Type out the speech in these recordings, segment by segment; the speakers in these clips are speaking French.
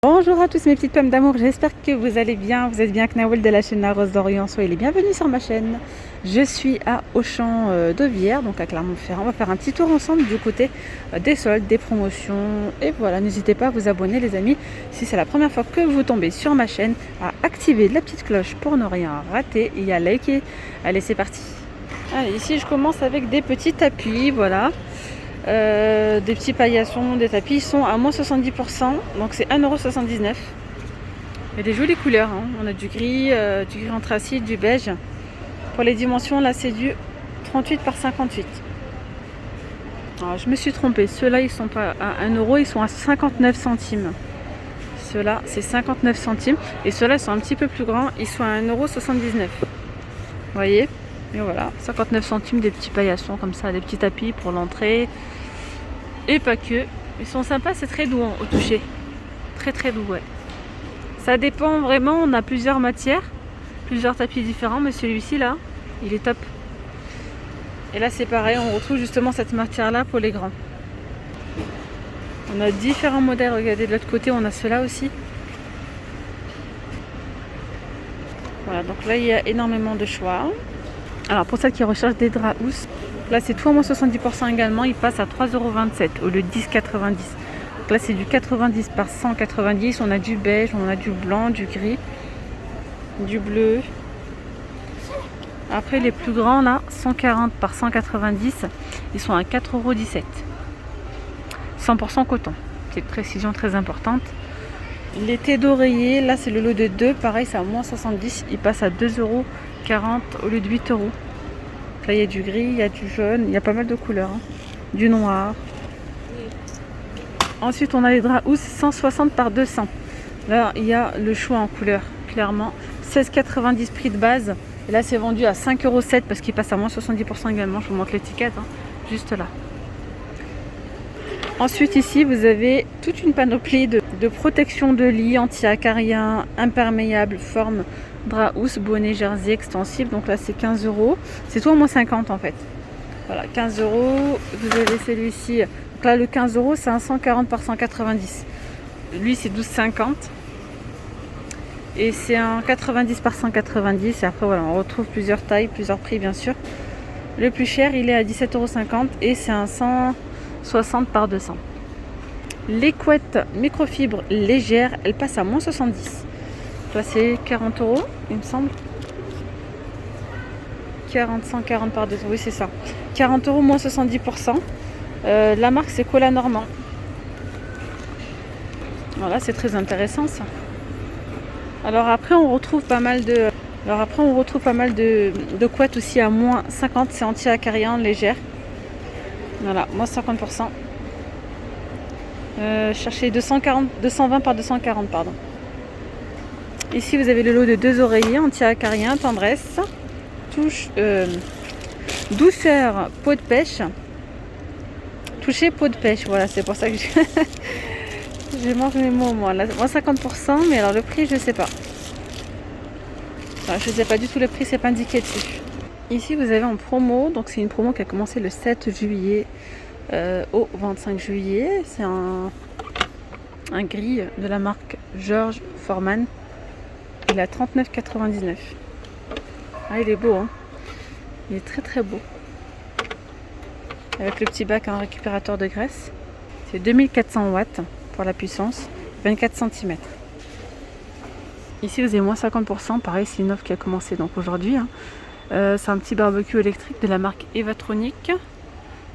Bonjour à tous mes petites pommes d'amour, j'espère que vous allez bien, vous êtes bien avec Nawel de la chaîne La Rose d'Orient, soyez les bienvenus sur ma chaîne. Je suis à Auchan de Villers, donc à Clermont-Ferrand. On va faire un petit tour ensemble du côté des soldes, des promotions. Et voilà, n'hésitez pas à vous abonner les amis, si c'est la première fois que vous tombez sur ma chaîne, à activer la petite cloche pour ne rien rater et à liker. Allez, c'est parti. Allez, ici je commence avec des petits tapis, voilà. Des petits paillassons, des tapis, ils sont à moins 70%, donc c'est 1,79 €. Il y a des jolies couleurs, hein. On a du gris anthracite, du beige. Pour les dimensions, là c'est du 38 par 58. Alors, je me suis trompée, ceux-là ils sont pas à 1 €, ils sont à 59 centimes. Ceux-là c'est 59 centimes et ceux-là sont un petit peu plus grands, ils sont à 1,79 €. Vous voyez? Et voilà, 59 centimes des petits paillassons comme ça, des petits tapis pour l'entrée. Et pas que. Ils sont sympas, c'est très doux au toucher. Très très doux, ouais. Ça dépend vraiment, on a plusieurs matières, plusieurs tapis différents, mais celui-ci là, il est top. Et là c'est pareil, on retrouve justement cette matière là pour les grands. On a différents modèles, regardez de l'autre côté, on a ceux-là aussi. Voilà, donc là il y a énormément de choix. Alors pour celles qui recherchent des draps housses, là c'est tout à moins 70% également, il passe à 3,27 € au lieu de 10,90 €. Donc là c'est du 90 par 190, on a du beige, on a du blanc, du gris, du bleu. Après les plus grands là, 140 par 190, ils sont à 4,17 €. 100% coton, c'est une précision très importante. Les thés d'oreiller, là c'est le lot de 2, pareil c'est à moins 70, il passe à 2,40 € au lieu de 8 €. Là il y a du gris, il y a du jaune, il y a pas mal de couleurs, hein. Du noir. Ensuite on a les draps housses 160 par 200. Là il y a le choix en couleur, clairement. 16,90 prix de base. Et là c'est vendu à 5,07 € parce qu'il passe à moins 70% également. Je vous montre l'étiquette, hein, juste là. Ensuite ici vous avez toute une panoplie de protection de lit, anti-acarien, imperméable, forme, drap housse, bonnet, jersey, extensible. Donc là c'est 15 €. C'est tout en moins 50 en fait. Voilà, 15 €. Vous avez celui-ci. Donc là le 15 € c'est un 140 par 190. Lui c'est 12,50. Et c'est un 90 par 190. Et après voilà, on retrouve plusieurs tailles, plusieurs prix bien sûr. Le plus cher il est à 17,50 € et c'est un 160 par 200. Les couettes microfibres légères, elles passent à moins 70. Là c'est 40 €, il me semble. 140 par 200, oui c'est ça. 40 € moins 70%. La marque c'est Cola Normand. Voilà, c'est très intéressant ça. Alors après on retrouve pas mal de couettes aussi à moins 50, c'est anti-acarien légère. Voilà, moins 50%. Cherchez 220 par 240, pardon. Ici vous avez le lot de 2 oreillers anti-acarien, tendresse, douceur, peau de pêche. Toucher peau de pêche, voilà, c'est pour ça que je mange mes mots moi. Là, moins 50%, mais alors le prix je sais pas. Enfin, je sais pas du tout le prix, c'est pas indiqué dessus. Ici vous avez en promo, donc c'est une promo qui a commencé le 7 juillet au 25 juillet. C'est un gris de la marque George Foreman. Il est à 39,99 €. Ah il est beau, hein. Il est très très beau. Avec le petit bac en récupérateur de graisse. C'est 2400 watts pour la puissance, 24 cm. Ici vous avez moins 50%, pareil c'est une offre qui a commencé donc aujourd'hui, hein. C'est un petit barbecue électrique de la marque Evatronic.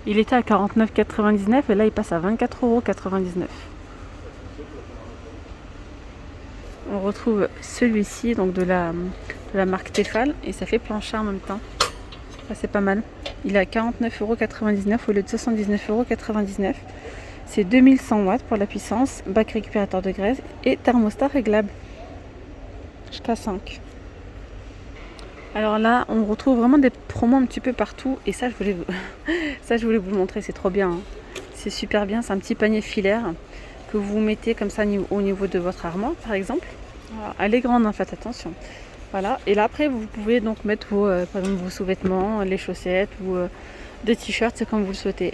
Il était à 49,99 € et là il passe à 24,99 €. On retrouve celui-ci donc de la marque Tefal et ça fait plancher en même temps. Ça c'est pas mal. Il est à 49,99 € au lieu de 79,99 €. C'est 2100 watts pour la puissance, bac récupérateur de graisse et thermostat réglable jusqu'à 5. Alors là, on retrouve vraiment des promos un petit peu partout et ça je voulais vous le montrer, c'est trop bien, hein. C'est super bien, c'est un petit panier filaire que vous mettez comme ça au niveau de votre armoire par exemple. Voilà, elle est grande, hein, faites attention. Voilà, et là après vous pouvez donc mettre par exemple vos sous-vêtements, les chaussettes ou des t-shirts, c'est comme vous le souhaitez.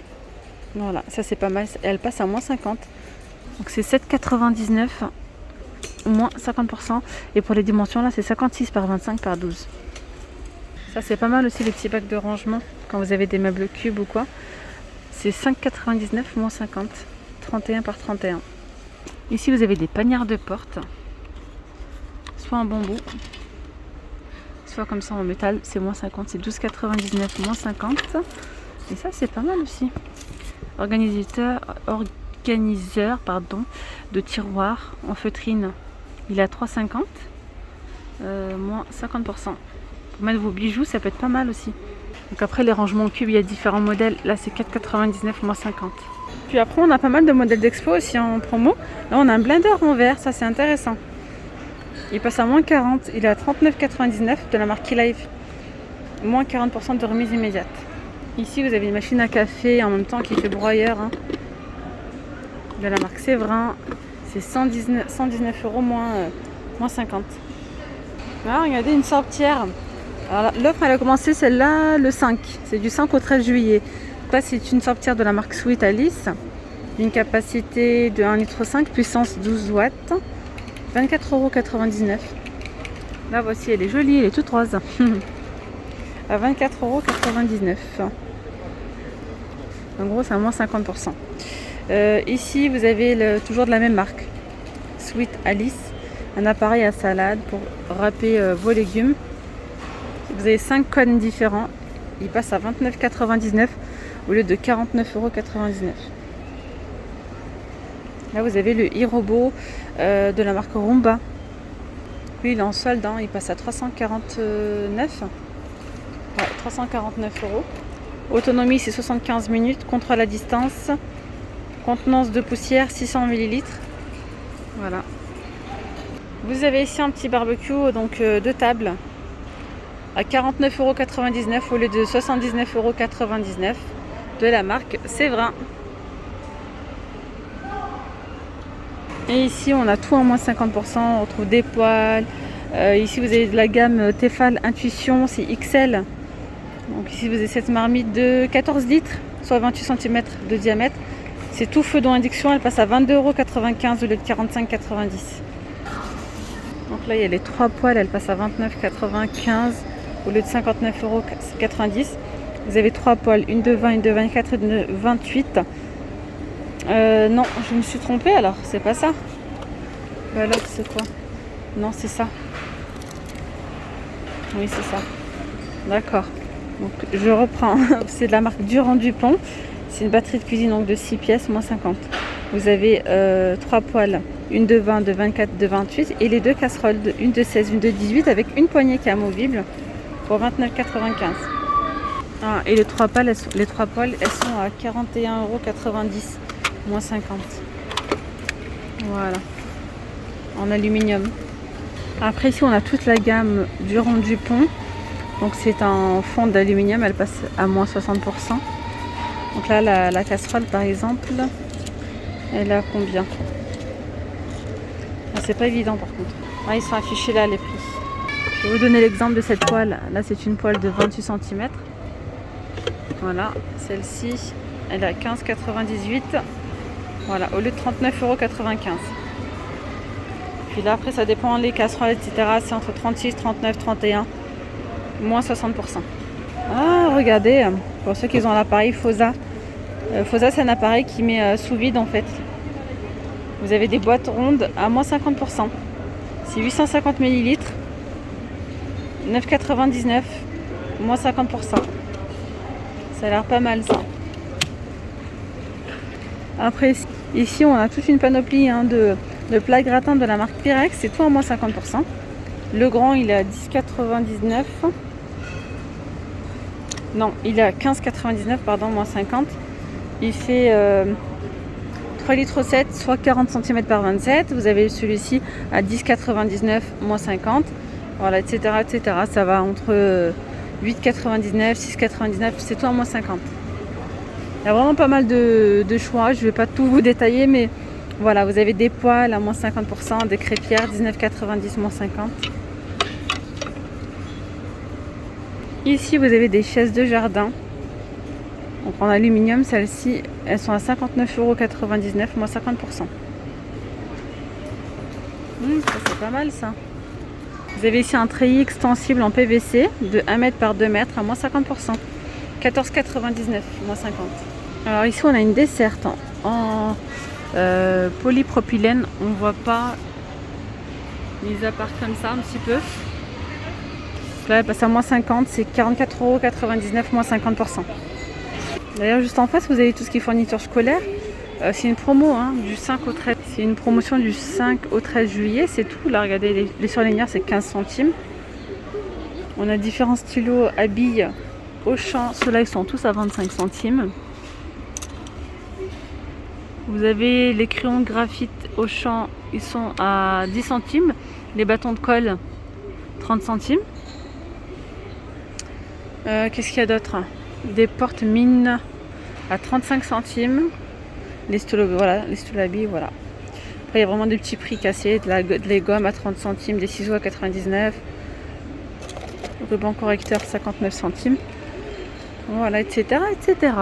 Voilà, ça c'est pas mal, elle passe à moins 50. Donc c'est 7,99 moins 50%. Et pour les dimensions, là, c'est 56 par 25 par 12. Ça, c'est pas mal aussi, les petits bacs de rangement, quand vous avez des meubles cubes ou quoi. C'est 5,99 moins 50, 31 par 31. Ici, vous avez des panières de porte, soit en bambou, soit comme ça en métal, c'est moins 50, c'est 12,99 moins 50. Et ça, c'est pas mal aussi. Organiseur de tiroirs en feutrine, il est à 3,50, moins 50%. Pour mettre vos bijoux, ça peut être pas mal aussi. Donc après, les rangements cubes, il y a différents modèles. Là, c'est 4,99 moins 50. Puis après, on a pas mal de modèles d'expo aussi en promo. Là, on a un blender en verre, ça c'est intéressant. Il passe à moins 40, il est à 39,99 de la marque Live. Moins 40% de remise immédiate. Ici, vous avez une machine à café en même temps qui fait broyeur. De la marque Séverin. C'est 119 euros moins 50. Là, regardez, une sortière. Alors l'offre, elle a commencé celle-là le 5. C'est du 5 au 13 juillet. Là, c'est une sortière de la marque Sweet Alice. D'une capacité de 1,5 litre, puissance 12 watts. 24,99 €. Là, voici, elle est jolie, elle est toute rose. À 24,99 €. En gros, c'est à moins 50%. Ici, vous avez toujours de la même marque. Sweet Alice. Un appareil à salade pour râper vos légumes. Vous avez 5 cônes différents. Il passe à 29,99 € au lieu de 49,99 €. Là, vous avez le e-robot de la marque Roomba. Lui, il est en solde. Il passe à 349. Ouais, 349 €. Autonomie, c'est 75 minutes. Contrôle à distance. Contenance de poussière, 600 ml. Voilà. Vous avez ici un petit barbecue, donc 2 tables, à 49,99 € au lieu de 79,99 € de la marque Séverin. Et ici, on a tout en moins 50%. On retrouve des poêles. Ici, vous avez de la gamme Tefal Intuition, c'est XL. Donc ici, vous avez cette marmite de 14 litres, soit 28 cm de diamètre. C'est tout feu dans induction. Elle passe à 22,95 € au lieu de 45,90 €. Donc là, il y a les 3 poêles. Elle passe à 29,95 € au lieu de 59,90 €. Vous avez 3 poêles, une de 20, une de 24 et une de 28. Non, je me suis trompée alors, c'est pas ça. Alors, c'est quoi? Non, c'est ça. Oui, c'est ça. D'accord. Donc, je reprends. C'est de la marque Durand-Dupont. C'est une batterie de cuisine donc de 6 pièces, moins 50. Vous avez 3 poêles, une de 20, de 24, de 28 et les 2 casseroles, une de 16, une de 18 avec une poignée qui est amovible pour 29,95 €. Ah, et les 3 poêles, elles sont à 41,90 €, moins 50. Voilà. En aluminium. Après ici, on a toute la gamme Durand-Dupont. Donc c'est en fond d'aluminium, elle passe à moins 60%. Donc là, la casserole par exemple, elle a combien? Ah, c'est pas évident par contre. Ah, ils sont affichés là les prix. Je vais vous donner l'exemple de cette poêle. Là, c'est une poêle de 28 cm. Voilà, celle-ci, elle a 15,98 €. Voilà, au lieu de 39,95 €. Puis là, après, ça dépend les casseroles, etc. C'est entre 36, 39, 31, moins 60%. Ah, regardez, pour ceux qui ont l'appareil Fosa. Fosa, c'est un appareil qui met sous vide en fait. Vous avez des boîtes rondes à moins 50%. C'est 850 ml. 9,99 €, moins 50%. Ça a l'air pas mal ça. Après, ici, on a toute une panoplie de plats gratins de la marque Pyrex. C'est tout à moins 50%. Le grand, il est à 10,99 €. Non, il est à 15,99 €, pardon, moins 50. Il fait 3,7 litres, soit 40 cm par 27. Vous avez celui-ci à 10,99 €, moins 50. Voilà, etc., etc. Ça va entre 8,99 €, 6,99 €. C'est tout à moins 50. Il y a vraiment pas mal de choix. Je ne vais pas tout vous détailler, mais voilà, vous avez des poêles à moins 50%, des crêpières 19,90 €, moins 50. Ici, vous avez des chaises de jardin. Donc en aluminium, celles-ci, elles sont à 59,99 €, moins 50%. Ça c'est pas mal ça. Vous avez ici un treillis extensible en PVC de 1 mètre par 2 mètres à moins 50%. 14,99 moins 50. Alors ici on a une desserte en polypropylène. On voit pas mis à part comme ça un petit peu. Là elle passe à moins 50, c'est 44,99 moins 50%. D'ailleurs juste en face vous avez tout ce qui est fourniture scolaire. C'est une promo du 5 au 13. C'est une promotion du 5 au 13 juillet, c'est tout. Là regardez les surligneurs c'est 15 centimes. On a différents stylos à billes Auchan, ceux-là ils sont tous à 25 centimes. Vous avez les crayons de graphite Auchan, ils sont à 10 centimes. Les bâtons de colle 30 centimes. Qu'est-ce qu'il y a d'autre? Des porte mine à 35 centimes. Les stylos, voilà, les stylos à billes, voilà. Après il y a vraiment des petits prix cassés, de les gommes à 30 centimes, des ciseaux à 99, ruban correcteur 59 centimes. Voilà, etc. etc.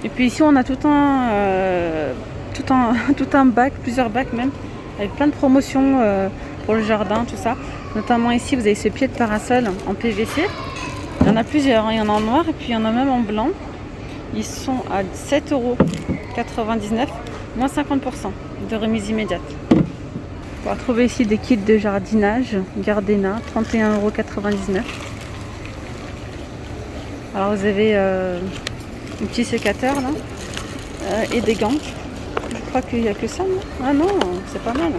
Et puis ici on a tout un bac, plusieurs bacs même, avec plein de promotions pour le jardin, tout ça. Notamment ici vous avez ce pied de parasol en PVC. Il y en a plusieurs, il y en a en noir et puis il y en a même en blanc. Ils sont à 7,99 €, moins 50% de remise immédiate. On va trouver ici des kits de jardinage Gardena, 31,99 €. Alors vous avez un petit sécateur là et des gants. Je crois qu'il n'y a que ça, non? Ah non, c'est pas mal.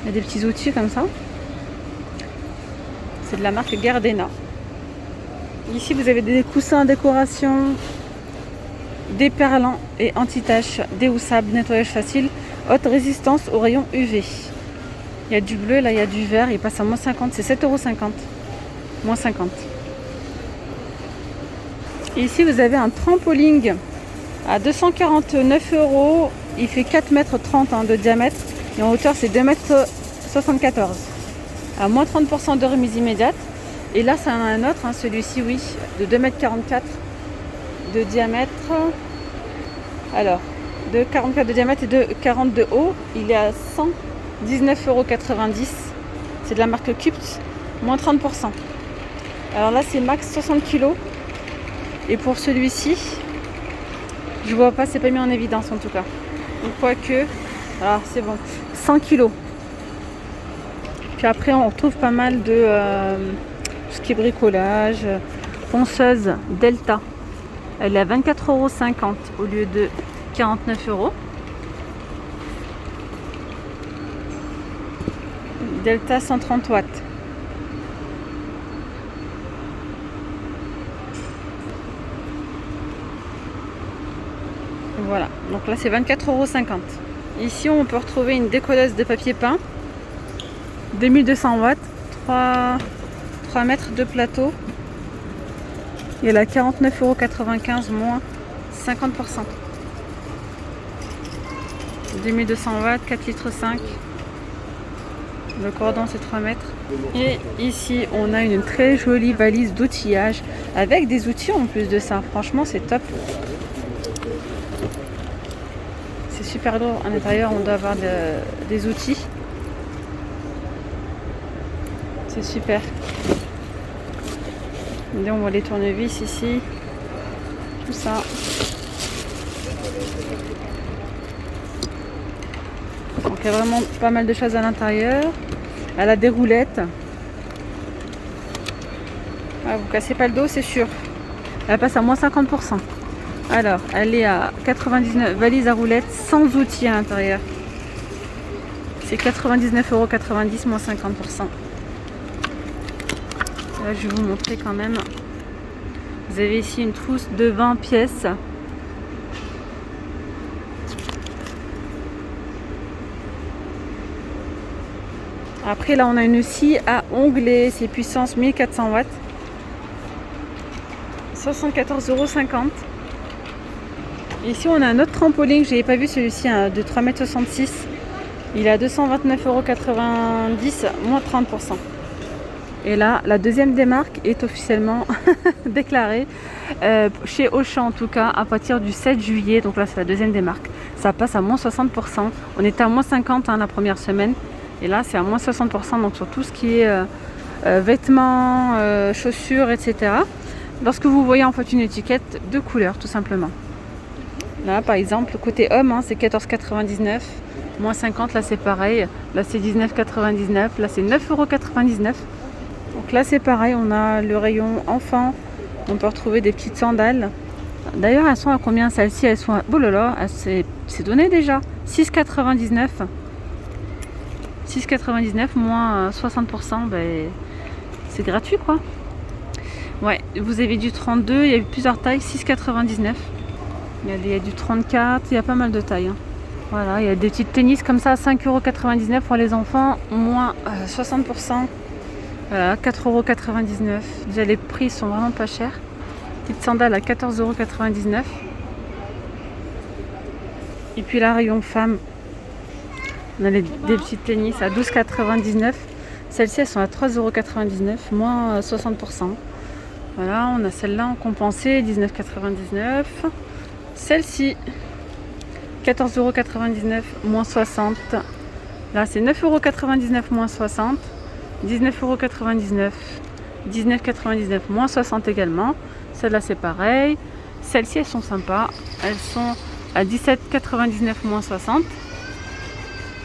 Il y a des petits outils comme ça. C'est de la marque Gardena. Ici vous avez des coussins à décoration, déperlants et anti-taches, déhoussables, nettoyage facile, haute résistance aux rayons UV. Il y a du bleu, là il y a du vert, il passe à moins 50, c'est 7,50 €, moins 50. Et ici vous avez un trampoline à 249 €, il fait 4,30 m de diamètre et en hauteur c'est 2,74 m. À moins 30% de remise immédiate. Et là c'est un autre, celui-ci oui, de 2,44 m de diamètre. Alors, de 44 de diamètre et de 40 de haut, il est à 119,90 €. C'est de la marque Cupt, moins 30%. Alors là c'est max 60 kg. Et pour celui-ci, je vois pas, c'est pas mis en évidence en tout cas. Donc quoique, alors c'est bon, 100 kg. Puis après on retrouve pas mal de tout ce qui est bricolage, ponceuse Delta. Elle est à 24,50 € au lieu de 49 €. Delta 130 watts. Voilà, donc là c'est 24,50 €. Ici on peut retrouver une décolleuse de papier peint, 2200 watts, 3 mètres de plateau. Et elle a 49,95 € moins 50%. 2200 watts, 4,5 litres. Le cordon c'est 3 mètres. Et ici on a une très jolie valise d'outillage avec des outils en plus de ça. Franchement c'est top. C'est super lourd. À l'intérieur on doit avoir des outils. C'est super. Et on voit les tournevis ici. Tout ça. Donc il y a vraiment pas mal de choses à l'intérieur. Elle a des roulettes. Ah, vous cassez pas le dos, c'est sûr. Elle passe à moins 50%. Alors, elle est à 99, valise à roulettes sans outils à l'intérieur. C'est 99,90 € moins 50%. Là, je vais vous montrer quand même. Vous avez ici une trousse de 20 pièces. Après là on a une scie à onglet, c'est puissance 1400 watts. 74,50 €. Ici on a un autre trampoline que je n'avais pas vu, celui-ci de 3,66 m. Il est à 229,90 €, moins 30%. Et là, la deuxième démarque est officiellement déclarée chez Auchan en tout cas à partir du 7 juillet. Donc là c'est la deuxième démarque. ça passe à moins 60%. On était à moins 50 la première semaine. Et là, c'est à moins 60%. Donc sur tout ce qui est vêtements, chaussures, etc. Lorsque vous voyez en fait une étiquette de couleur, tout simplement. Là, par exemple, côté homme, c'est 14,99 €. Moins 50, là c'est pareil. Là c'est 19,99 €. Là c'est 9,99 €. Donc là c'est pareil, on a le rayon enfant. On peut retrouver des petites sandales. D'ailleurs, elles sont à combien celles-ci? Elles sont à... Oh là là, c'est donné déjà. 6,99 €. 6,99 € moins 60%, ben, c'est gratuit quoi. Ouais, vous avez du 32, il y a eu plusieurs tailles, 6,99 €. Il y a du 34, il y a pas mal de tailles. Voilà, il y a des petites tennis comme ça, 5,99 € pour les enfants, moins 60%. Voilà, 4,99 €. Déjà les prix sont vraiment pas chers. Petite sandale à 14,99 €. Et puis là, rayon femme. On a des petites tennis à 12,99 €. Celles-ci, elles sont à 3,99 €, moins 60%. Voilà, on a celle-là en compensé, 19,99 €. Celle-ci, 14,99 €, moins 60. Là, c'est 9,99 € moins 60. 19,99 €. 19,99 € moins 60 également. Celle-là, c'est pareil. Celles-ci, elles sont sympas. Elles sont à 17,99 € moins 60.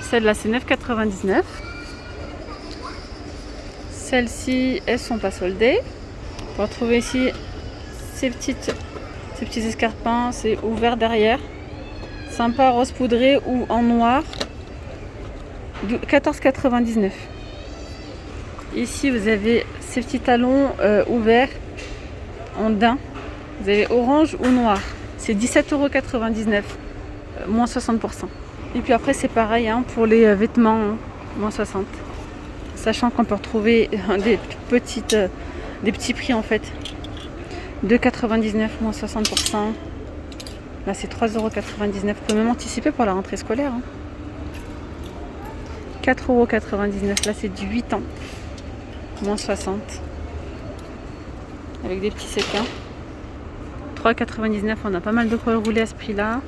Celle-là, c'est 9,99 €. Celles-ci, elles sont pas soldées. On peut retrouver ici ces petits escarpins. C'est ouvert derrière. Sympa, rose poudré ou en noir. 14,99 €. Ici, vous avez ces petits talons ouverts en daim. Vous avez orange ou noir. C'est 17,99 €, moins 60%. Et puis après, c'est pareil pour les vêtements, moins 60. Sachant qu'on peut retrouver des petits prix en fait. 2,99 € moins 60%. Là, c'est 3,99 €. Vous pouvez même anticiper pour la rentrée scolaire. 4,99 €. Là, c'est du 8 ans. Moins 60. Avec des petits séquins. 3,99 €. On a pas mal de cols roulés à ce prix-là.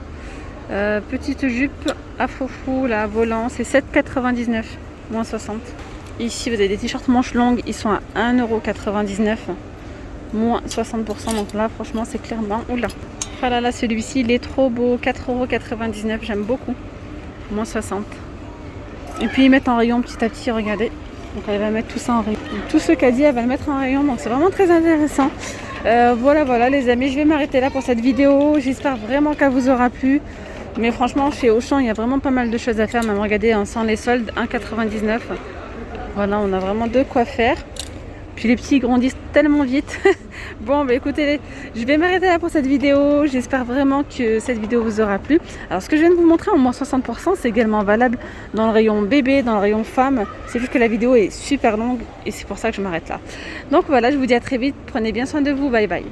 Petite jupe à faux là, volant. C'est 7,99 €. Moins 60. Ici, vous avez des t-shirts manches longues. Ils sont à 1,99 €. Moins 60%. Donc là, franchement, c'est clairement... Oula. Ah là là, celui-ci, il est trop beau. 4,99 €. J'aime beaucoup. Moins 60. Et puis, ils mettent en rayon petit à petit. Regardez. Donc, elle va mettre tout ça en rayon. Donc, tout ce qu'a dit, elle va le mettre en rayon. Donc, c'est vraiment très intéressant. Voilà, les amis. Je vais m'arrêter là pour cette vidéo. J'espère vraiment qu'elle vous aura plu. Mais franchement, chez Auchan, il y a vraiment pas mal de choses à faire. Même regardez, sans les soldes, 1,99 €. Voilà, on a vraiment de quoi faire. Puis les petits grandissent tellement vite. Bon, écoutez, je vais m'arrêter là pour cette vidéo. J'espère vraiment que cette vidéo vous aura plu. Alors, ce que je viens de vous montrer en moins 60%, c'est également valable dans le rayon bébé, dans le rayon femme. C'est juste que la vidéo est super longue et c'est pour ça que je m'arrête là. Donc voilà, je vous dis à très vite. Prenez bien soin de vous. Bye bye.